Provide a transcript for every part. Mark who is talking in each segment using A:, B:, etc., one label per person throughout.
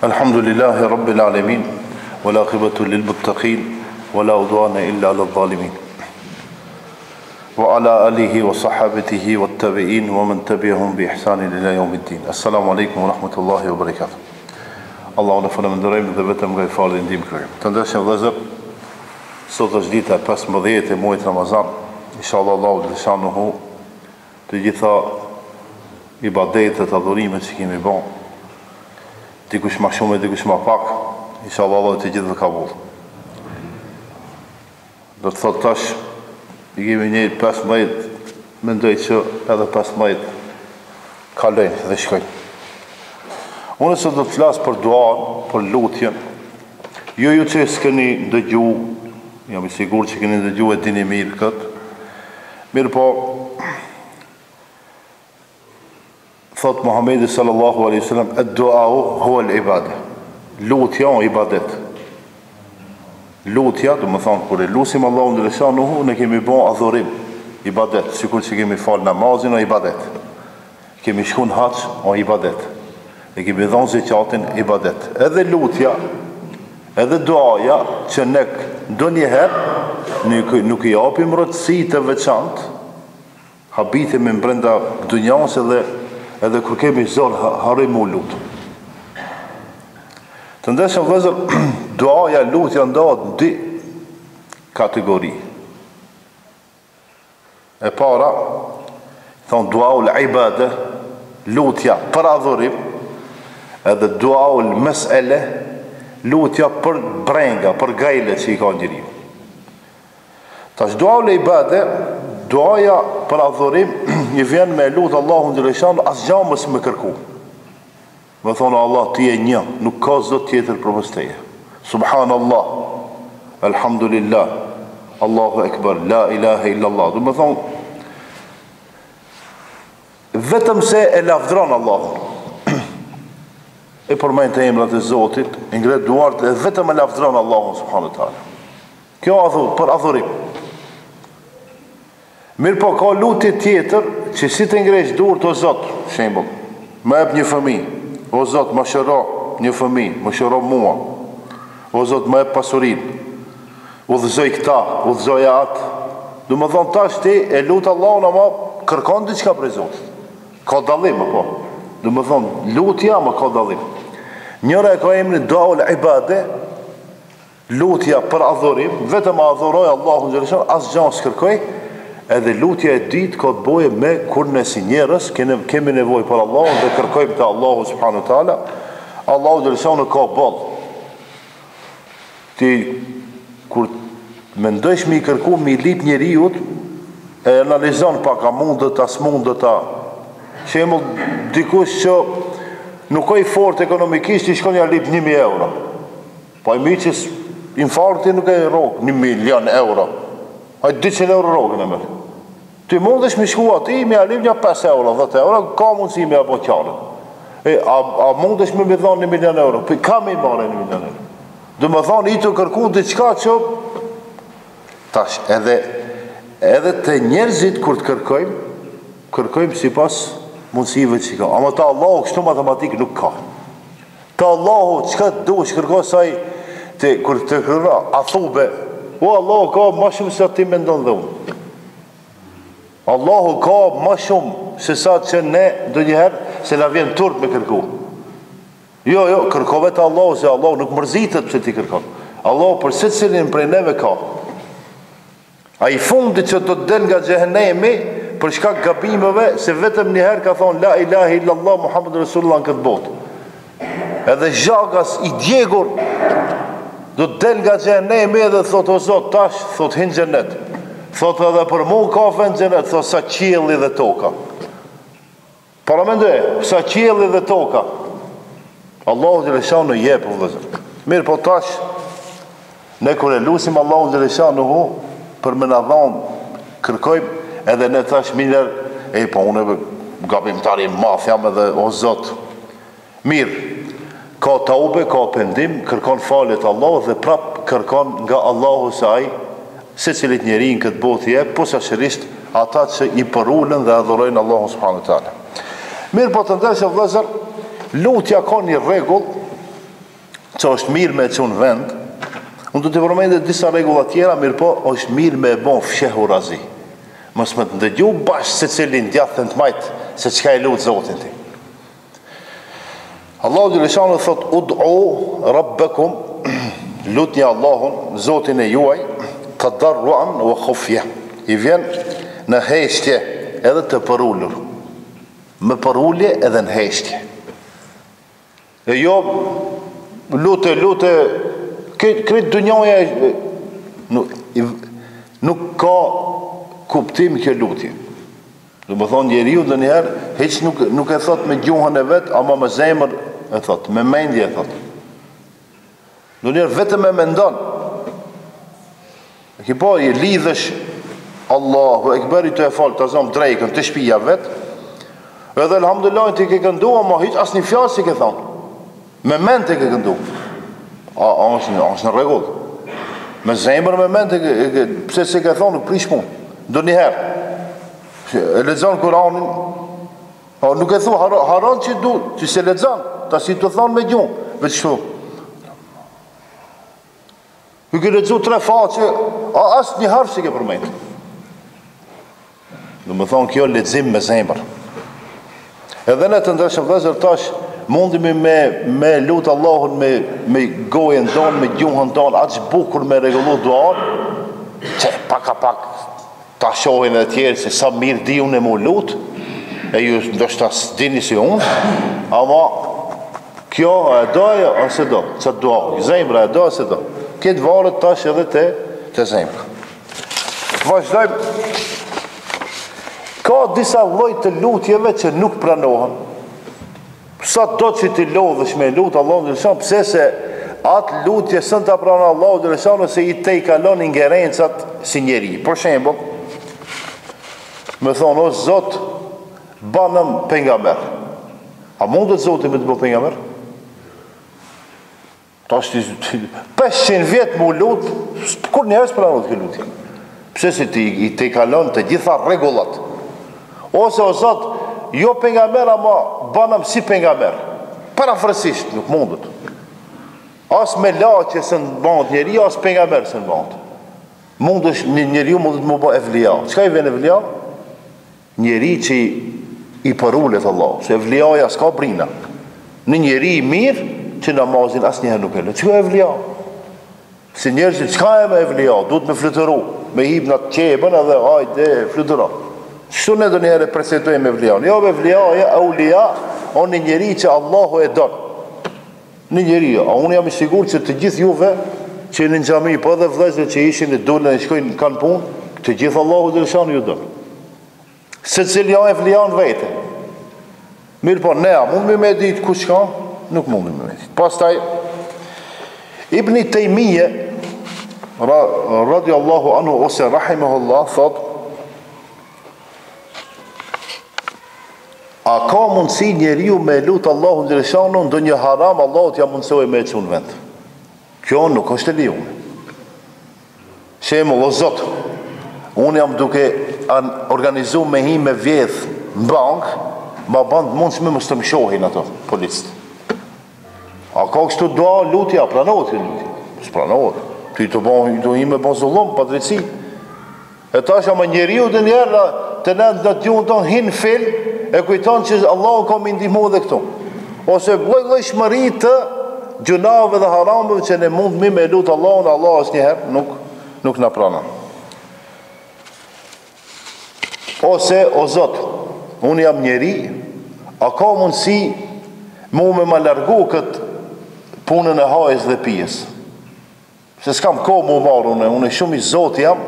A: Alhamdulillahi Rabbil Alamin, wal aqibatu lil muttaqin, wala udwana illa ala zalimin. Wa ala alihi wa sahabatihi wa tabi'in wa man tabi'ahum bi ihsanin ila yawmiddin. Assalamu alaikum wa rahmatullahi wa barakatuh. Allahu na falenderojmë dhe vetëm nga i falë dhe ndihmë kërkojmë. Të ndershëm vëllezër, sot është dita 15 e muajit Ramazan. Inshallah Allahu dhe shanuhu të gjitha ibadetet, adhurimet që kemi bën, dikush ma shumë e dikush ma pak, inshallah Allah të gjithë dhe kabul. Do të thot tash, i kemi një 15, mendoj që edhe 15 kalojnë dhe shkojnë. Unë se do të flasë për duan, për lutjen, ju që s'keni ndëgju, jam i sigur që keni ndëgju e dini mirë këtë, mirë po, thot Muhammedi sallallahu alaihi wasallam, ad-du'au huwa al-ibada. Lutja o ibadet. Lutja, do më thonë, kur e lusim Allahun dhe shanuhu, ne kemi bon adhurim, ibadet, sikur që kemi falë namazin o ibadet. Kemi shkun haq o ibadet. E kemi dhonë zikatin ibadet. Edhe lutja, edhe duaja, që ne do njëherë nuk i apim rëtësi të veçant, habitim me mbrenda dunjas edhe kur kemi zorë harim u lutë. Të ndeshëm vëzër, duaja, lutja ndohet në dy kategori. E para, thonë duaul ibade, lutja për adhurim, edhe duaul mesele, lutja për brenga, për gajle që i ka njëri. Tash duaul ibade, duaja për adhurim, i vjen me lutë Allahun dhe leshanë, asë gjamës me kërku. Me thonë Allah, ti e një, nuk ka zot tjetër për mësteje. Subhanallah, alhamdulillah, Allahu ekber, la ilaha illallah. Du me thonë, vetëm se e lafdron Allahun. E përmejnë të emrat e Zotit, ngret duart, e vetëm e lafdron Allahun, subhanu ta'ala. Kjo për adhurim. Mirë po, ka lutje tjetër, që si të ngresh duart o Zot, shembull, më jep një fëmijë, o Zot, më shëro një fëmijë, më shëro mua, o Zot, më jep pasurinë, udhëzoj këta, udhëzoj atë. Du më thonë tash ti e lutë Allahun, ama kërkon diçka prej Zotit. Ka dallim, apo? Du më thonë, lutja, ama ka dallim. Njëra e ka emrin duaul ibade, lutja për adhurim, vetëm adhuroj Allahun xhaleshan, asgjë s'kërkoj. Edhe lutja e dytë ka të bëjë me kur ne si njerëz kemi nevojë për Allahun dhe kërkojmë te Allahu subhanahu wa taala. Allahu xhaleshan ka boll. Ti kur mendosh me i kërku me i lip njeriu, e analizon pak a mundet as mundet ta. Shembull, dikush që nuk ka i fort ekonomikisht i shkon ja lip 1000 euro. Po i miqës infarkti nuk e rrok 1 milion euro. Hajtë 200 euro rogën e mërë. Ty mundesh me shku ati, me alim një 5 euro, 10 euro, ka mundësi me abo qarën. A mundesh me dhonë 1 milion euro, për ka me i marë 1 milion euro. Dhe me thonë, i të kërku diçka që... Tash, edhe të njerëzit kur të kërkojmë si pas mundësive që ka. Ama ta Allahu kështu matematik nuk ka. Ta Allahu, qëka të du, shkërko saj, kur të kërra, a thube, o, Allahu ka ma shumë se ti me ndonë dhe unë. Allahu ka ma shumë se sa që ne do njëherë se na vjen turp me kërku. Jo, kërkove të Allahu, se Allahu nuk mërzitet pëse ti kërkon. Allahu për se cilin prej neve ka. A i fundi që do të del nga xhehenemi për shkak gabimeve, se vetëm njëherë ka thonë la ilaha illallah Muhammed Rasulullah në këtë botë. Edhe zhagas i djegur do të del nga xhenemi edhe thot o Zot, tash thot hin xhenet. Thot edhe për mua ka në xhenet, thot sa qielli dhe toka. Para mendoj, sa qielli dhe toka. Allahu xhaleshanu jep vëllazër. Mirë po tash ne kur e lusim Allahu xhaleshanu për më na dhon, kërkojmë edhe ne tash mirë, po unë gabimtari madh jam edhe o Zot. Mirë. Ka taube, ka pendim, kërkon falet Allah dhe prap kërkon nga Allahu se ai se cilit njeri në këtë botë jep, po sashërisht ata që i përullën dhe adhurojnë Allahu subhanahu wa taala. Mirë po të ndeshë vëllezër, lutja ka një rregull që është mirë me që në vend, unë të përmendë disa rregulla tjera, mirë po është mirë me bon fshehu razi. Mos më të ndëgju bashkë se cilin djathën të majtë se çka e lutë Zotin ti. Allahu Gjeleshanu thot, ud'u rabbekum, lutni Allahun, Zotin e juaj, tadarruan wa khufya. I vjen në heshtje edhe të përullur. Me përullje edhe në heshtje. E jo, lute, këtë dënjoja nuk ka kuptim kjo lutje. Dhe më thonë njeriu dhe njëherë, heq nuk e thot me gjuhën e vetë, ama me zemër e thot, me mendje e thot. Dhe njëherë vetëm e mendon. E ki po, i lidhësh Allahu, e këberi të e falë të zonë drejkën të shpija vetë, edhe alhamdulillah ti ke këndu, ama hiq asë një fjallë si ke thonë. Me mend të ke këndu. Është në regull. Me zemër me mend të ke, pse se ke thonë, nuk prish punë. Do njëherë. E lexon Kur'anin, nuk e thu haron që du, që se lexon, ta si të thonë me gjumë, veç kështu. Ju ke lexu 3 faqe, asë një harf si ke përmend. Do më thonë kjo lexim me zemër. Edhe ne të ndërshëm vëllezër tash mundemi me lutë Allahun me gojën tonë, me gjuhën tonë, aq bukur me rregullu duan, që pak ta shohin edhe tjerë se sa mirë di unë e mu lutë, e ju ndoshta dini si unë, ama kjo e doja ose do, që do, zemra e do ose do. Këtë varet tash edhe të zemra. Vazhdojmë. Ka disa lloj të lutjeve që nuk pranohen. Sa do që ti lodhësh me lutë Allahu dhe lëshon, pse se atë lutje sën ta pranon Allahu dhe lëshon ose i te i kalon ingerencat si njeri. Për shembull, me thonë, o Zot, banëm pejgamber. A mundet Zoti me të bë pejgamber? Ta është 500 vjetë mu lutë, kur njerës pranot këtë lutje? Pse se i te kalon të gjitha rregullat? Ose o Zot, jo pejgamber, ama banëm si pejgamber. Parafrasisht, nuk mundet. As me laqe së në bandë njeri, as pejgamber së në bandë. Mundesh, njeriu mundet mu bë evlia. Çka i vjen evlia? Njeri që i përullet Allah, se evliaja s'ka brina. Në njeri i mirë, që namazin asë njëherë nuk e lë. Që e evlia? Se njerëzit, qka e me evlia? Duhet me flytëru, me hip në të qebën edhe hajde, flytëra. Qështu ne do njëherë e presentojmë evlia? Jo, evliaja, aulia, o një njeri që Allahu e donë. Një njeri, a unë jam i sigur që të gjithë juve, që në xhami, po dhe vëllezër që ishin e dulën e shkojnë kanë punë, të gjithë Allahu dhe lëshanu ju donë. Se cilja e vlian vete. Mirë po, nea, mund me ditë ku shka? Nuk mund me ditë. Pastaj, Ibni Tejmije, radiallahu anhu, ose rahimahullah, thot, a ka mundësi njeriu me lutë Allahu dhe lëshanu, ndo një haram, Allahu t'ja mundësoj me e që në vend. Kjo nuk është e lijume. Shemull, o Zot, unë jam duke organizu me hi me vjedh në bank, ma bandë mundshme mështë të më shohin ato policët. A ka kështu dua lutja, pranohet kjo lutja? Së pranohet. Ty të hi me bon zullum, pa drejtësi. E tash ama njeriu dhe njerë të ne në të gjuhën tonë hinë fil, e kujton që Allahu ka më ndihmu dhe këtu. Ose lloj shmëri të gjunave dhe haramëve që ne mund me lutë Allahun, Allah asë njëherë nuk në pranon. Ose, o Zot, unë jam njeri, a ka mundësi mu me më largu këtë punën e hajës dhe pijes? Se s'kam ko mu marru unë e shumë i Zot jam,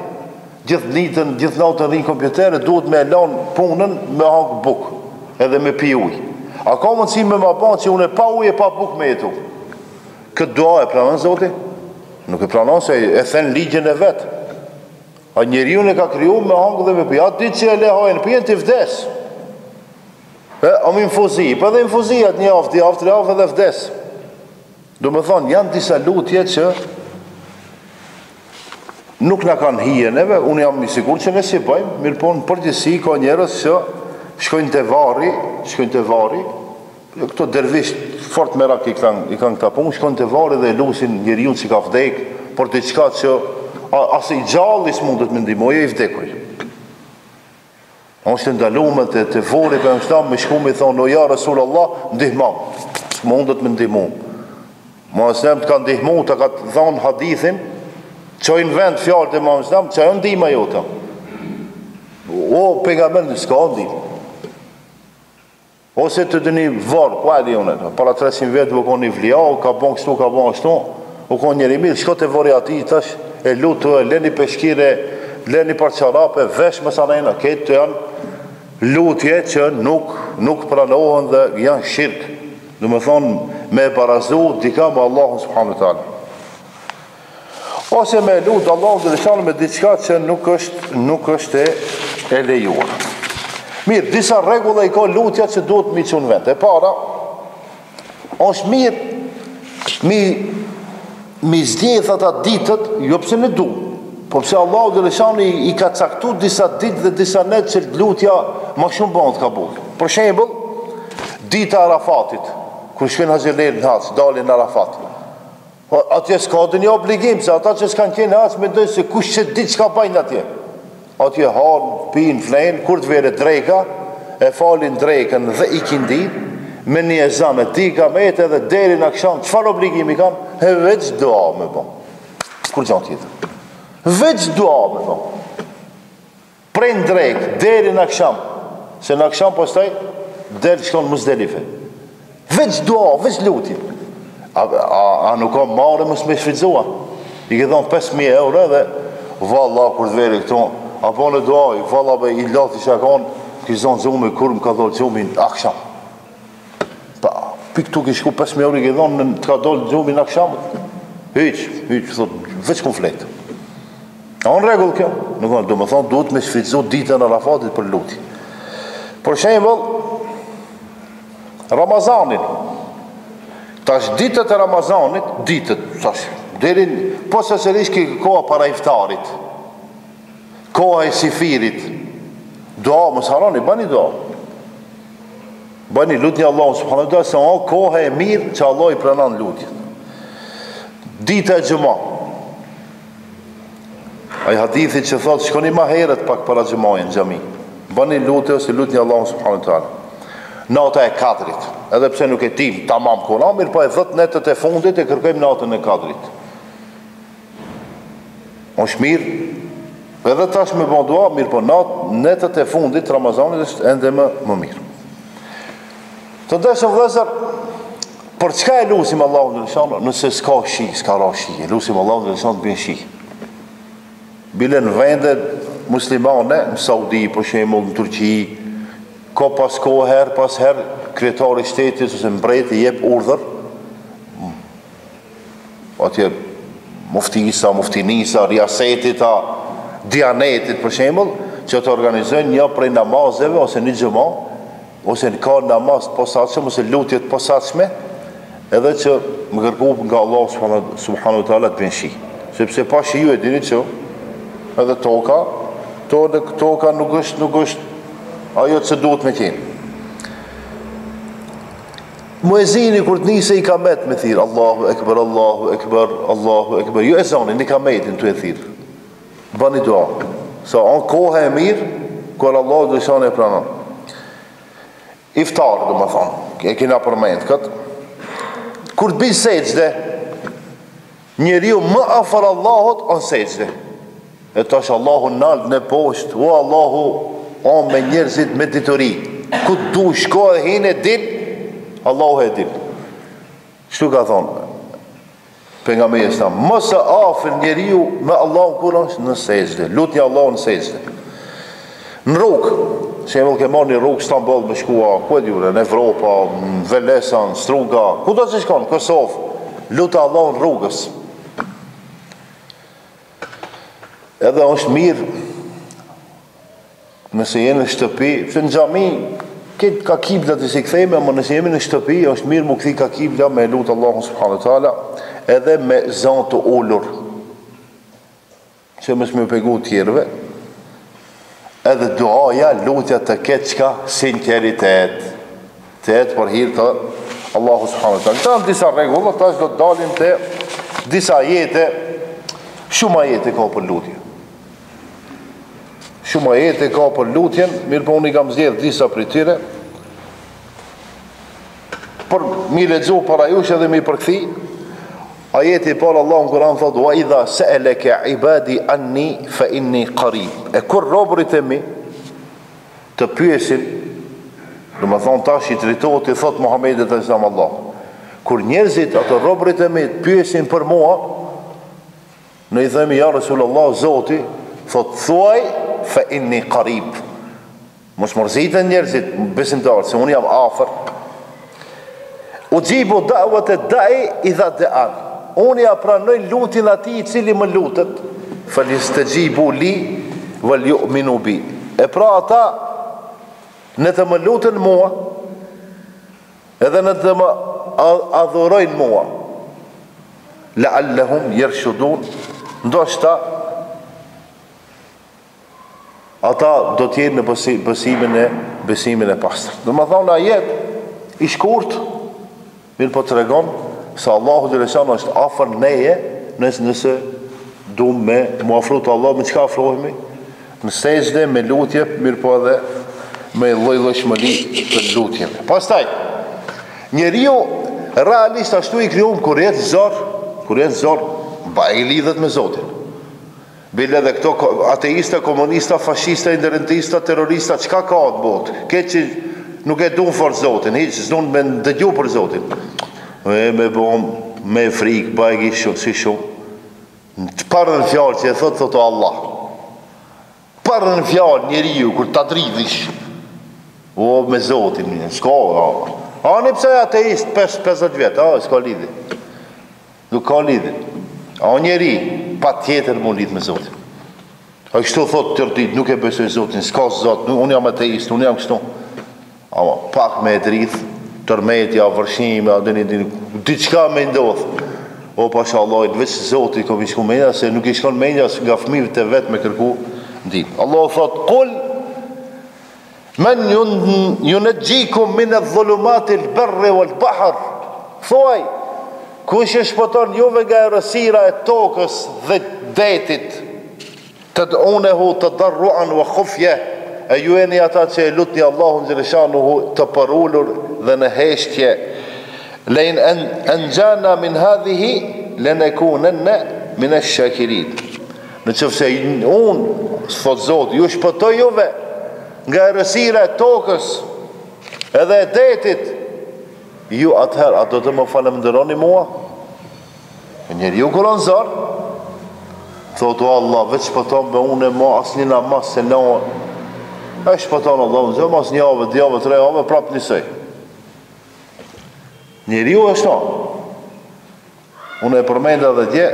A: gjithë natën rinë kompjutere, duhet me lanë punën me hangë buk, edhe me pi ujë. A ka mundësi me më banë që unë e pa ujë e pa buk me jetu? Këtë dua e pranon Zoti? Nuk e pranon se e thënë ligjën e vetë. A njeriu e ka kriju me hangë dhe me pi. A ditë që e le hajën pijen të vdes. A më infuzi, për edhe infuzijat një aftë edhe vdes. Do me thonë, janë disa lutje që nuk në kanë hije neve, unë jam i sigur që ne si bëjmë, mirë po në përgjithësi ka njerëz që shkojnë të vari, këto dervish fort merak i kanë këta punë, shkon të varë dhe lusin njeriu që ka vdek, por diçka që as i gjalli s'mundet me ndihmojë i vdekuj. Është ndaluar të vori për shtam me shku me thonë o ja Rasulullah ndihmo. S'mundet me ndihmu. Muhammed të ka ndihmu, të ka thonë hadithin, çojnë vend fjalët e Muhamedit, çajon ndihma jota. O pejgamberi s'ka ndihmë. Ose të dëni varë, ku e di unë, para 300 vetë u konë një vliau, ka bon kështu, ka bon kështu, u konë njëri mirë, shko të vori ati, tash, e lutu, leni peshkire, leni parçarape, vesh më sanena, këtë të janë lutje që nuk pranohen dhe janë shirk. Dhe me thonë, me barazu, dika me Allahun subhanahu wa ta'ala. Ose me lutë Allahun dhe shanë me diçka që nuk është e lejuar. Mirë, disa rregulla i ka lutja që duhet mi çunë vend. E para, është mirë mi zdjedh ata ditët, jo pse në du, po pse Allahu Gjeleshani i ka caktuar disa ditë dhe disa net që lutja më shumë bëhet kabul. Për shembull, dita e Arafatit, kur shkojnë haxhëllet në hax, dalin në Arafat. Atje s'ka një obligim, se ata që s'kan qenë hax mendojnë se kush që ditë çka bajnë atje. Atje hanë, pinë, flenë, kur të vere dreka, e falin drekën dhe i kindin, me një ezan e dika me jetë edhe deri në akşam, çfarë obligimi kanë? E veç dua me bo. Kur gjanë tjetër? Veç dua me bo. Prej në drekë, deri në akşam, se në akşam postaj, deri shkon Muzdelife. Veç dua, veç lutje. A nuk ka marë mësë me shfridzua? I ke thonë 5.000 euro dhe, valla, kur të veri këto, apo në doaj, valla be i lati që akon, ki zonë zume, kur më ka dollë gjumin, aksham. Pik tu ki shku 5.000 euro i ke thonë, të ka dollë gjumin aksham, hyq, thot, veç konflikt. A në regull kjo? Nuk në, do më thonë, duhet me shfridzu ditën e Arafatit për luti. Për shembull, Ramazanin, tash ditët e Ramazanit, tash, deri, po se sërish ki koha para iftarit, koha e sifirit, dua, mos harani, bani dua. Bani lutni Allah subhanahu wa ta'ala, se o koha e mirë që Allah i pranon lutjet. Dita e xhuma. Ai hadithi që thotë shkoni më herët pak para xhumajën në xhami. Bani lutje ose lutni Allah subhanahu wa ta'ala. Nata e Kadrit, edhe pse nuk e tim tamam kona, mirë po e 10 netët e fundit e kërkojmë natën e Kadrit. Është mirë, edhe tash me bon dua, mirë po netët e fundit Ramazanit është ende më mirë. Të ndeshëm vëllezër, për çka e lusim Allahun dhe lëshanë, nëse s'ka shi, s'ka ra shi, e lusim Allahun dhe lëshanë të bjen shi. Bile në vendet muslimane, në Saudi, për shembull, në Turqi, ka pas kohë pas herë, kryetari i shtetit ose mbreti jep urdhër, atje muftisa, muftinisa, riasetit, dianetit për shembull, që të organizojnë një prej namazeve ose një xhumë, ose në ka namaz të posaçëm ose lutje të posaçme, edhe që më kërku nga Allah subhanahu wa ta'ala të bën shi. Sepse pa shi ju e dini që edhe toka nuk është ajo që duhet me qenë. Muezini kur të nisë i kamet me thirë Allahu ekber, Allahu ekber, Allahu ekber, ju e zonin një kametin të e thirë. Bani dua. Sa anë kohë e mirë, kër Allah dhe shanë e pranon. Iftar, dhe më thonë, e kina përmend këtë. Kur të bëjë sejdë, njeriu më afër Allahut on sejdë. E tash Allahu nalt në poshtë, o Allahu, o me njerëzit me ditori. Ku du shko e hinë e din, Allahu e din. Shtu ka thonë, pejgamberi sa mos e afër njeriu me Allahun kur është në sejdë. Lutni Allahun në sejdë. Në rrugë, shembull ke marrë një rrugë Stamboll me shkua, ku e diun, në Evropë, në Velesa, në Struga, ku do të shkon, Kosovë, lutë Allahun rrugës. Edhe është mirë nëse jeni në shtëpi, pse në xhami këtë ka kibla të si kthejme, ama nëse jemi në shtëpi, është mirë mu këthi ka kibla me lutë Allahun subhanahu wa ta'ala, edhe me zanë të ullur, që mësë me pegu tjerve, edhe duaja, lutja të ketë qka sinceritet. të jetë për hir të Allahu subhanahu wa taala. Këto janë disa rregulla, tash do të dalim te disa ajete, shumë ajete ka për lutje. Shumë ajete ka për lutjen, mirë po unë i kam zgjedhur disa prej tyre. Për mi lexo para jush edhe mi përkthi. Ajeti i parë Allahu në Kur'an thotë: "Wa idha sa'alaka 'ibadi anni fa inni qarib." E kur robërit e mi të pyesin, do më thonë tash i drejtohet i thot Muhamedit sallallahu alaihi wasallam, kur njerëzit ato robërit e mi të pyesin për mua, ne i themi ja Rasulullah, Zoti thot thuaj fa inni qarib. Mos mërziten njerëzit besimtarë se unë jam afër. Ujibu da'wat ad-da'i idha da'an. Unë ja pranoj lutjen atij i cili më lutet. Falistajibu li wal yu'minu bi. E pra ata në të më lutën mua edhe në të më adhurojnë mua, la'allahum yarshudun, ndoshta ata do të jenë në besimin e pastër. Do të thonë ajet i shkurt, mirë po tregon se Allahu xhaleshano është afër neje, nëse duam me mu afru të Allah, me çka afrohemi? Në sejdë, me lutje, mirë po edhe me lloj-llojshmëri të lutjeve. Pastaj, njeriu realisht ashtu i krijuar kur jetë zor, ba i lidhet me Zotin. Bile dhe këto ateista, komunista, fashista, independentista, terrorista, çka ka në botë? Këtë që nuk e duan fort Zotin, hiç s'duan me dëgju për Zotin. Me bom, me frikë, bajgi shumë, si shumë. Të parën fjalë që e thotë Allah. Parën fjalë njeriu kur ta dridhish. O me Zotin, s'ka. Ani pse ateist 50 vjet, s'ka lidhje. Nuk ka lidhje. A njeri pa tjetër mu lidh me Zotin. A kështu thot tërë ditë, nuk e besoj Zotin, s'ka Zot, unë jam ateist, unë jam kështu. Ama pak me e drith, tërmetja, vërshime, diçka me ndodh. O pasha Allah, veç Zoti kom i shku menja, se nuk i shkon menja nga fëmijët të vetë me kërku ndihmë. Allah thot, kul, men yunajjikum min adh-dhulumati al-barri wal-bahr. Thuaj, kush e shpëton juve nga errësira e tokës dhe detit, tad'unehu tadarruan wa khufya, e ju jeni ata që e lutni Allahun xhaleshanuhu të përullur dhe në heshtje. Lein anjana min hadhihi lanakunanna min ash-shakirin. Në qofse unë, thot Zoti, ju shpëtoj juve nga errësira e tokës edhe e detit, ju atëherë, a do të më falenderoni mua? Njeriu kur zor, thotë o Allah, veç shpëton me unë e ma asnjë namaz se në e shpëton Allah, në mas një javë, 2 javë, 3 javë, prap njësej. Njeriu është no. Unë e përmenda dhe dje,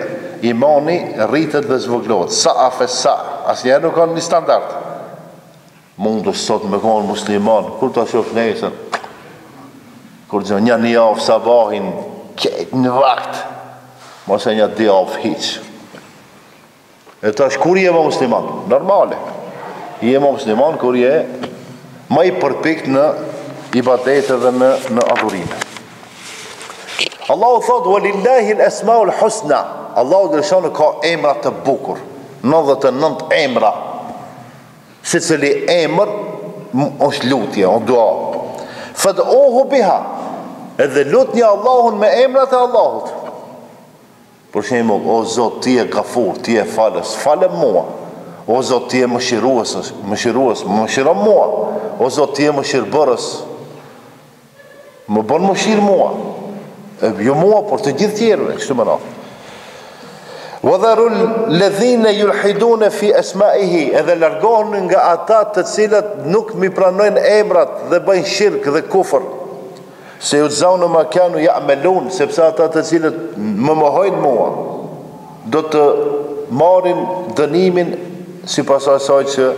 A: imani rritet dhe zvoglohet. Sa afesa, asnjëherë nuk kanë një standard. Mund të sot me konë musliman, kur të shof nesër, kur gjë një javë sabahin, ketë në vakt, mos e një 2 javë hiq. E tash kur je më musliman? Normale. Je më musliman kur je më i përpikt në ibadete dhe në adhurime. Allahu thot, walillahi al-asmaul husna. Allahu dëshon ka emra të bukur, 99 emra. Secili emër është lutje, o dua. Fad'uhu biha. Edhe lutni Allahun me emrat e Allahut. Për shembull, o Zot, ti je Gafur, ti je falës, falem mua. O Zot, ti je mëshirues, mëshiro mua. O Zot, ti je mëshirbërës, më bën mëshirë mua. Jo mua, por të gjithë tjerëve, kështu më radhë. Wadharu alladhina yulhiduna fi asma'ihi, edhe largohen nga ata të cilët nuk mi pranojnë emrat dhe bëjnë shirk dhe kufër. Se u zaunu ma kanu ya'malun, sepse ata të cilët më mohojnë mua, do të marrin dënimin sipas asaj që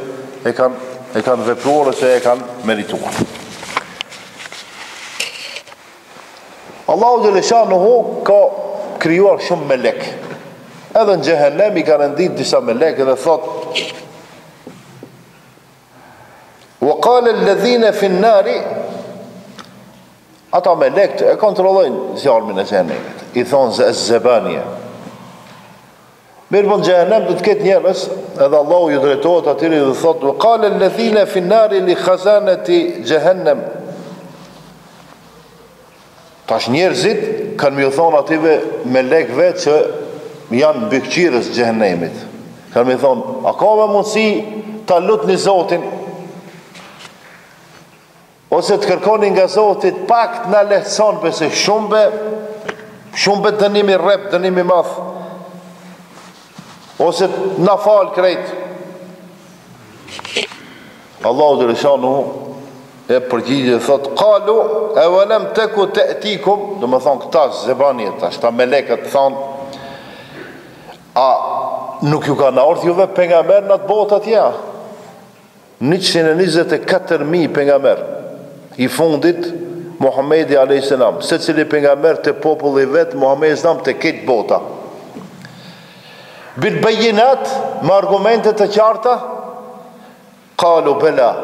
A: e kanë vepruar ose e kanë merituar. Allahu xhaleshanuhu ka krijuar shumë melek. Edhe në Xhehenem i ka rendit disa melek dhe thot: "Wa qala alladhina fi an-nari Ata me lekt e kontrollojnë zjarmin e xhenemit. I thonë zebanje. Mirë në xhenem do të ketë njerëz, edhe Allahu ju drejtohet atyre dhe thotë: "Wa qala alladhina fi an-nari li khazanati jahannam." Tash njerëzit kanë më thonë atyve me lekve që janë mbikëqyrës xhenemit. Kanë më thonë: "A ka më mundësi ta lutni Zotin? Ose të kërkoni nga Zoti pak na lehtëson pse shumbe dënimi rrep, dënimi madh. Ose na fal krejt." Allahu dhe rëshanu e përgjigje thot: "Qalu awalam taku ta'tikum", do më thonë këta zebaniet tash, ta melekët thonë: "A nuk ju kanë ardhur juve pejgamber në atë botë atje? 124.000 pejgamber. I fundit Muhamedi alayhis salam, secili pejgamber te populli vet, Muhamedi sallam te këtë bota. Bil bayinat, me argumente të qarta." Qalu bela,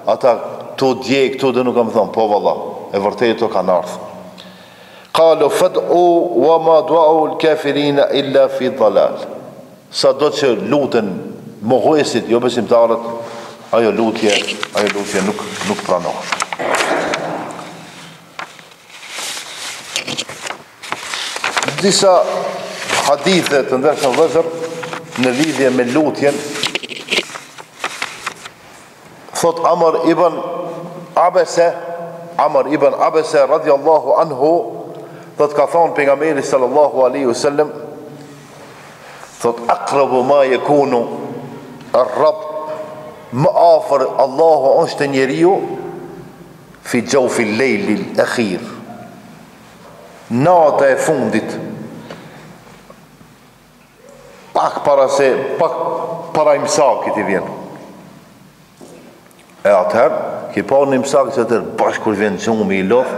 A: ata tu dje këtu dhe nuk kam thonë, po valla, e vërtet të kanë ardhur. Qalu fad'u wa ma du'u al-kafirina illa fi dhalal. Sa do që luten mohuesit, jo besimtarët, ajo lutje nuk pranohet. Disa hadithe të ndershëm vëllezër në lidhje me lutjen, thot Amr ibn Abese radhiyallahu anhu, thot ka thonë pejgamberi sallallahu alaihi wasallam, thot aqrabu ma yakunu ar-rabb, më afër Allahu është njeriu fi jawfi al-layl al-akhir, nata e fundit, pak para imsakit I vjen. E atëherë, ki pa një imsak që atër bashkë kur vjen gjumi I loth,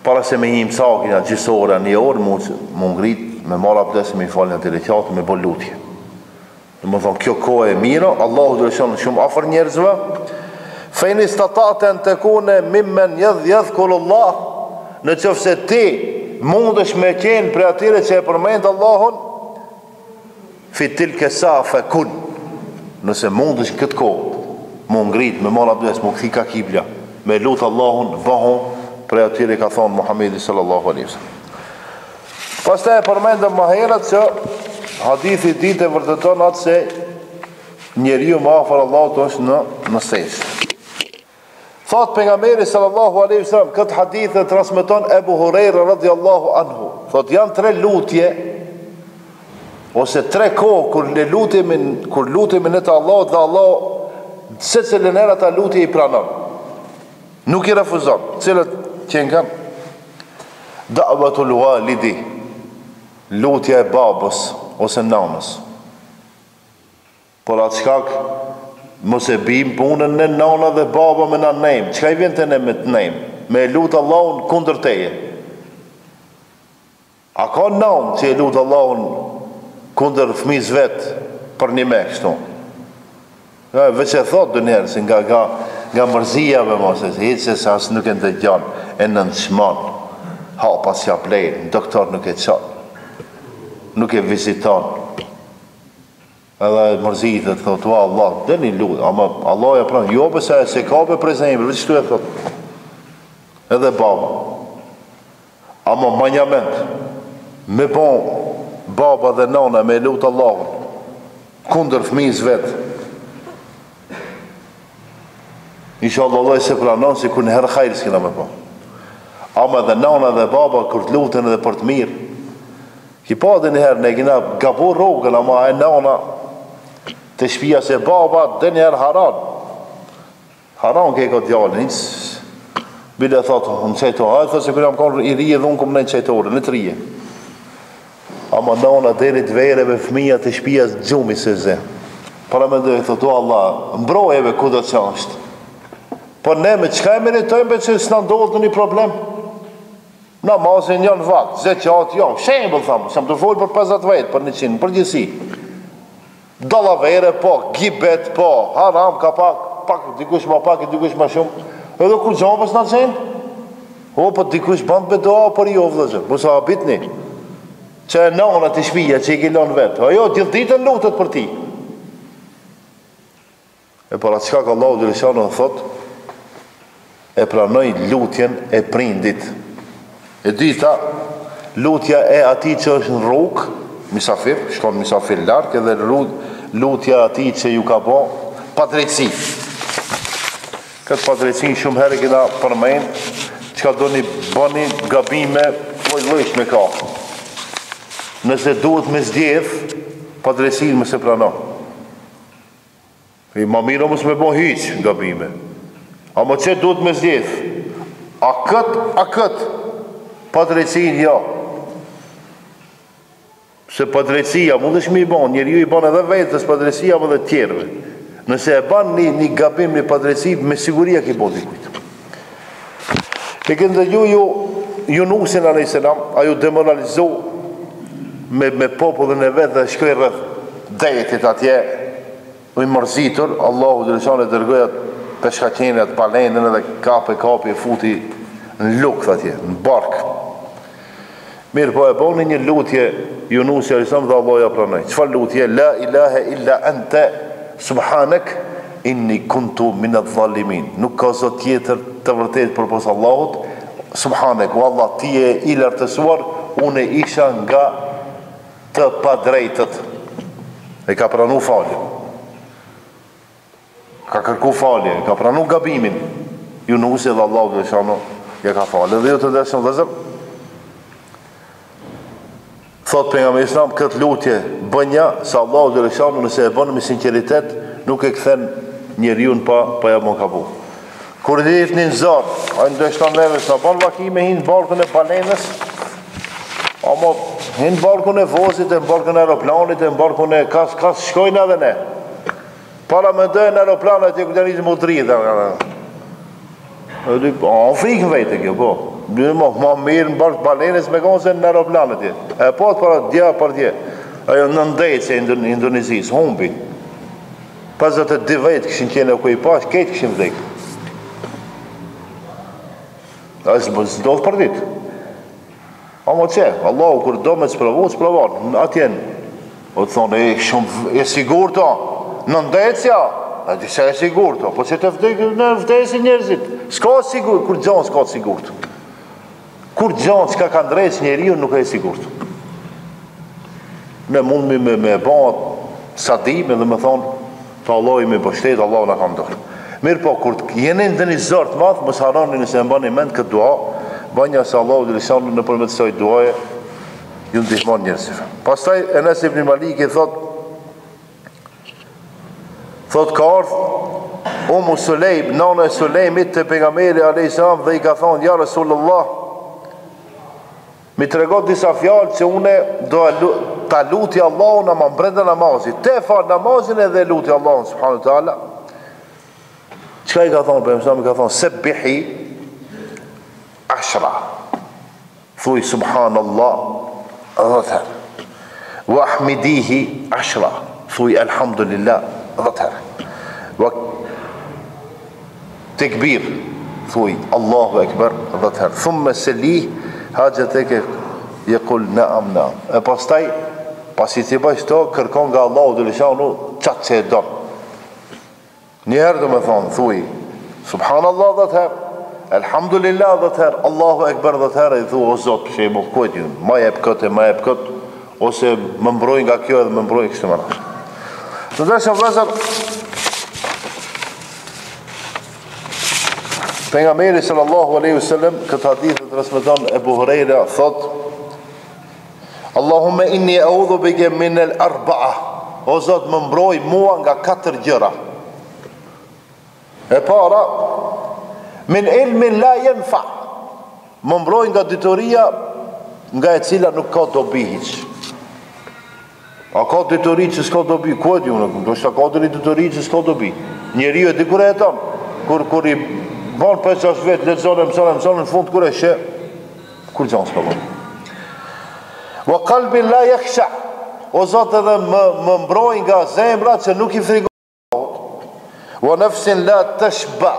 A: para se me një imsakin a gjysore, një orë, mu ngrit, me marra abdes, me I falin atë reqatë, me bo lutje. Dhe më thonë, kjo kohë e mira, Allahu dhe shonë shumë afer njerëzve, fejni stataten të kune mimmen yadhkurullah, në qofë se ti mundesh me qenë për atyre që e përmendë Allahun, fitil kesa fe kun, nëse mundesh këtë kohë, mu ngrit, me marra abdes, mu këthi ka kibla, me lutë Allahun, vahon, për atyre ka thonë Muhammedi sallallahu alaihi wasallam. Pastaj e përmendëm më herët që hadithi ditë e vërteton atë se njeriu më afër Allahut është në sejsh. Thot pejgamberi sallallahu alaihi wasallam, këtë hadith e transmeton Ebu Hurajra radhiyallahu anhu. Thot janë 3 lutje ose 3 kohë kur lutemi në të Allahut dhe Allah secilën herë ata lutje I pranon. Nuk I refuzon. Cilët qenë kanë? Da'watul walidi, lutja e babës ose nanës. Por atë shkak mos e bim punën në nana dhe baba me na nejmë. Çka I vjen të ne me të nejmë? Me lutë Allahun kundër teje. A ka nanë që e lutë Allahun kundër fëmijës vet për një me kështu? Ja, veç e thot dë njerë, si nga mërzijave mos e si, se sa asë nuk e ndëgjan, e në nëshman, ha pas ja plejnë, doktor nuk e qanë, nuk e viziton. Edhe mërzijit e thot, wa Allah, dhe një lutë, ama Allah e pranë, jo pëse e se ka për prezemër, veç tu e thot, edhe baba. Ama manjament, me bon baba dhe nana me lutë Allahun, kundër fëmijës vetë, inshallah Allah se pranon si kur në herë khajrë s'kina me po. Ama dhe nana dhe baba kur të lutën edhe për të mirë, ki pa dhe njëherë ne kina gabur rogën, ama e nana të shpia se baba dhe njëherë haran ke ka djallë, bile thotë në qajtorë, thotë se kur jam kanë I rije dhe unë kom në qajtorë, në të rije. Ama nana deri të vereve fëmija të shpia gjumi se zë. Para me dhe thotë, o Allah, mbrojeve ku do të qashtë. Por ne me qka e meritojmë për që s'na ndodhë në një problem? Namazin janë vakë, zeqat janë, shembëll thamë, s'jam të folë për 50 vetë, për 100, për gjithësi. Dallavere po, gibet po, haram ka pak, dikush ma pak, dikush ma shumë, edhe kur gjopës në qenë, O, po dikush band me doa për jo vëllezër, mos a habitni. Që e nana të shpija që i kilon vetë. Ajo gjithë ditën lutet për ti. E para çka ka Allahu Gjeleshanu thot, e pranoj lutjen e prindit. E dyta, lutja e ati që është në rrugë, misafir, shkon misafir larkë, edhe lutja ati që ju ka bo padrejtësi. Këtë padrejtësi shumë herë kena përmend, që ka do një bëni gabime lojsh me ka. Nëse duhet me zdjedh, padrejtësin më se pranon. I ma mira mos me bo hiq gabime. A më që duhet me zdjedh? A këtë, padrejtësin jo. Se padrejtësia mund është me i ban, njeri ju i ban edhe vetës padrejtësia më dhe tjerve. Nëse e ban një gabim, një padrejtësi, me siguria ki bo dikujt. E këndë dhe ju nusin a.s. a ju demoralizu me popullin e vetë dhe shkoj rrëth dejetit atje, u i mërzitur, Allahu Gjeleshanu e dërgojat peshkaqenjat, palenën edhe kapi e futi në lukth atje, në bark. Mirë po e boni një lutje, Junusi a.s. dhe Allah ja pranoj. Qëfar lutje? La ilahe illa ente, subhanek, inni kuntu minat dhalimin. Nuk ka zot tjetër të vërtet për posë Allahut, subhanek, o Allah, ti e i lartësuar, unë isha nga të padrejtët. E ka pranu falje. Ka kërku falje, ka pranu gabimin. Junusi dhe Allahu Gjeleshanu ja ka falje. Dhe ju të ndeshëm vëzër, thot pejgamberi Islam, këtë lutje bënja se Allahu Gjeleshanu nëse e bënë me sinceritet, nuk e këthen njeriun pa ja mon ka bu. Kur dit një nëzar, a në dështan leves, në banë vakime, hinë barkën e balenës, ama hinë barkën e vozit, e barkën e aeroplanit, e barkën e kas shkojnë edhe ne. Para me dojnë aeroplanet, e këtë njëzë më dritë. A frikën vejtë kjo, po. Ma mirë në barkë balenës me konë se në aeroplanet jetë. E po të para dja për dje. Ajo në ndejtë se Indonezisë, humbi. 52 vetë këshin qene ku i pash, ketë këshin vdekë. A së do të për ditë. A më që, Allahu kur do me të sprovar, në atjen. O të thonë, e sigur të, në ndecja, a di se e sigur të, po që të vdesi njerëzit. Ska sigur, kur gjanë s'ka sigur të. Kur gjanë që ka ndrejtë njeriu nuk e sigur të. Ne mund me bëhat sadime dhe me thonë, të Allah i me bështet, Allah në kam dorë. Mirë po, kur jeni në një zërë të madhë, mësë harani nëse e mbani mend këtë dua, banja se Allah u Gjeleshanu në përmet saj duaje, ju ndihmon njërësive. Pastaj, Enes ibn Maliki thot ka ardhë Umu Sulejm, nana e Sulejmit të pejgamberi a.s. dhe i ka thonë, ja Rasulullah, mi të regot disa fjallë që une do ta luti Allahun ama brenda namazit. Te falë namazin edhe luti Allahun, subhanu ta'ala. Qëka i ka thonë, për mësëm i ka thonë, sebbihi ashra. Thuj, subhanallah, dhëtër. Wa ahmidihi ashra. Thuj, alhamdulillah, dhëtër. Wa tekbir. Thuj, Allahu ekber, dhëtër. Thumme selih, haqët e ke jekull naam. E pastaj, pasi të bëjsh to, kërkon nga Allahu Gjeleshanu qatë që e donë. Njëherë do me thonë, thuj, subhanallah dhe të herë, elhamdulillah dhe të herë, Allahu ekber dhe të herë, i thu, o zotë, që i më kujtë ju, ma jep këtë, ose më mbroj nga kjo edhe më mbroj kështë më rashë. Të dërshëm vëzër, pejgamberi sallallahu aleyhi sallam, këtë hadith të transmeton Ebu Hurajra, thot, Allahumme inni audhu bike minel arba'a, o zotë më mbroj mua nga 4 gjëra. E para, min ilmin la jenfa, më mbroj nga ditoria nga e cila nuk ka dobi hiq. A ka ditori që s'ka dobi? Ku e di unë? Do shta ka ditori që s'ka dobi. Njeri e di kur e tonë, kur i banë 5-6 vetë, letëzone, mësone, në fund kur e shë, kur gjanë s'ka banë. Wa kalbin la jeksha, o zotë edhe më mbroj nga zemra që nuk i frigo. Wa nefsin la të shba,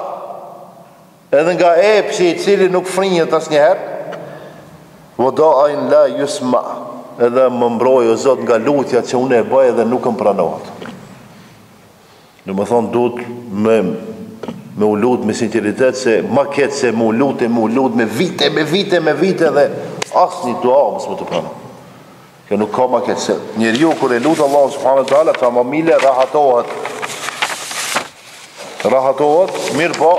A: edhe nga epshi I cili nuk frinjët asnjëherë, wada'in la yusma, edhe më mbroj o Zot nga lutja që unë e bëj edhe nuk më pranohet. Në më thonë duhet me u lut me sinceritet, se ma ketë se me u lut me vite dhe asni dua mësë më të pranohet. Kjo nuk ka ma ketë se njeriu kur e lutë Allah subhanahu wa taala ta mamile rahatohet, mirë po,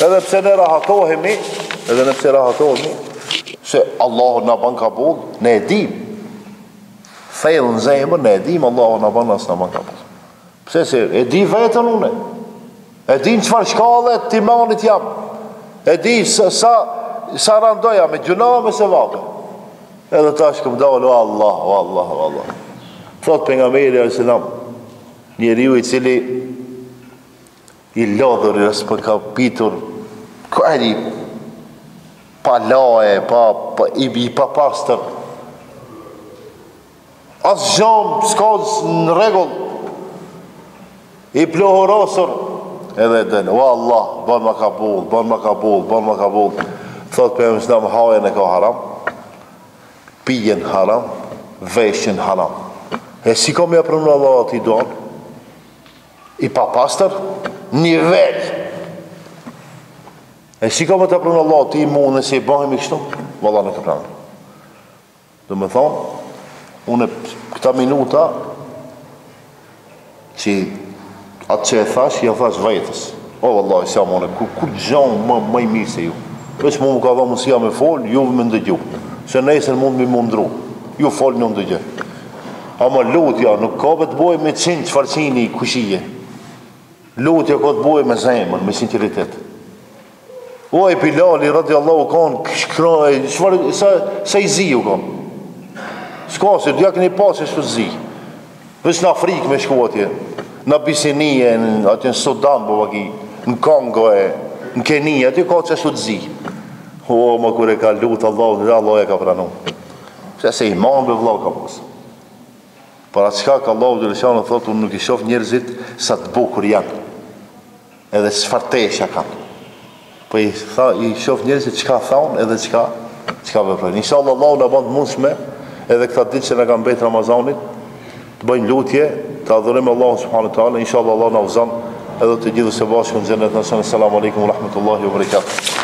A: edhe pse ne rahatohemi, se Allahu na ban kabul, ne e dim. Thellë në zemër, ne e dim Allahu na ban as na ban kabul. Pse se e di vetën une. E di në çfarë shkallë të imanit jam. E di sa randoja me gjuna me sevape. Edhe tash këm dalë, o Allah. Thot pejgamberi alayhis salam, njeriu I cili I lodhur s'po ka pitur kërri pa laje, pa pastër, as gjom s'ka në regull, I plohorosur, edhe den, o Allah, ban ma kabul. Thot për Islam, hajen e ka haram, pijen haram, veshjen haram. E si kom ja prëmë Allah ati doan, I pa pastër, nivel. E si kom të prëmë Allah ati mune se I bëhemi kështu, valla në këpranë. Dhe me thonë, une këta minuta, që atë që e thash, ja thash vetës. O, vëllaj, sa mone, kur gjonë më I mirë se ju. Vesh mu ka dha mësia me fol, ju me ndëgju. Se nesër mund me mundru. Ju fol në ndëgjë. Ama lutja, nuk ka të boj me 100 çfarësini kushije. Lutja ka të boj me zemër, me sinceritet. O, e Bilali, radiallahu kanë, sa I zi ju kanë. S'ka se, dhja këni pasë e shtu zi. Vesh në Afrikë me shku atje. Në Abisinije, atje në Sudan, në Kongo, në Kenia, atje ka që shtu zi. O, më kure ka lutë Allah e ka pranu. Se iman be vlau ka posë. Para qka ka Allah dhe lëshanë thotë, unë nuk I shof njerëzit sa të bukur janë. Edhe sfartesha kanë. Po I shof njerëzit qka thaun edhe qka veprojnë. Inshallah Allah në bandë mundshme, edhe këta ditë që në kam betë Ramazanit, të bëjnë lutje, të adhurim Allah subhanahu wa taala, inshallah Allah na uzan edhe të gjithë së bashku në xhenet. Assalamu alaikum wa rahmatullahi wa barakatuh.